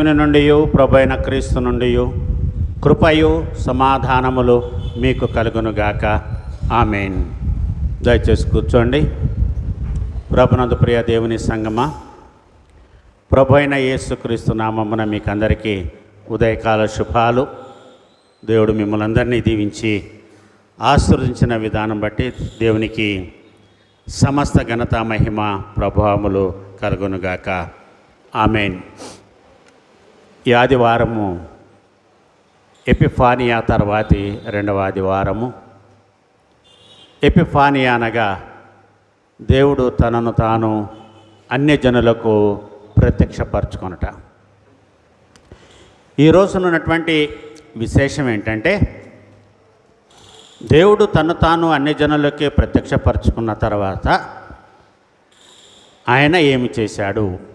దేవుని నుండి ప్రభువైన క్రీస్తు నుండి కృపయు సమాధానములు మీకు కలుగునుగాక. ఆమేన్. దయచేసి కూర్చోండి. ప్రభునందు ప్రియ దేవుని సంగమా, ప్రభువైన యేసుక్రీస్తు నామమున మీకు అందరికీ ఉదయకాల శుభాలు. దేవుడు మిమ్మల్ని అందరినీ దీవించి ఆశీర్వదించిన విధానం బట్టి దేవునికి సమస్త ఘనత మహిమ ప్రభావములు కలుగునుగాక. ఆమేన్. ఈ ఆదివారము ఎపిఫానియా తర్వాతి రెండవ ఆదివారము. ఎపిఫానియా అనగా దేవుడు తనను తాను అన్యజనులకు ప్రత్యక్షపరచుకొనుట. ఈ రోజునున్నటువంటి విశేషం ఏంటంటే, దేవుడు తను తాను అన్యజనులకి ప్రత్యక్షపరచుకున్న తర్వాత ఆయన ఏమి చేశాడు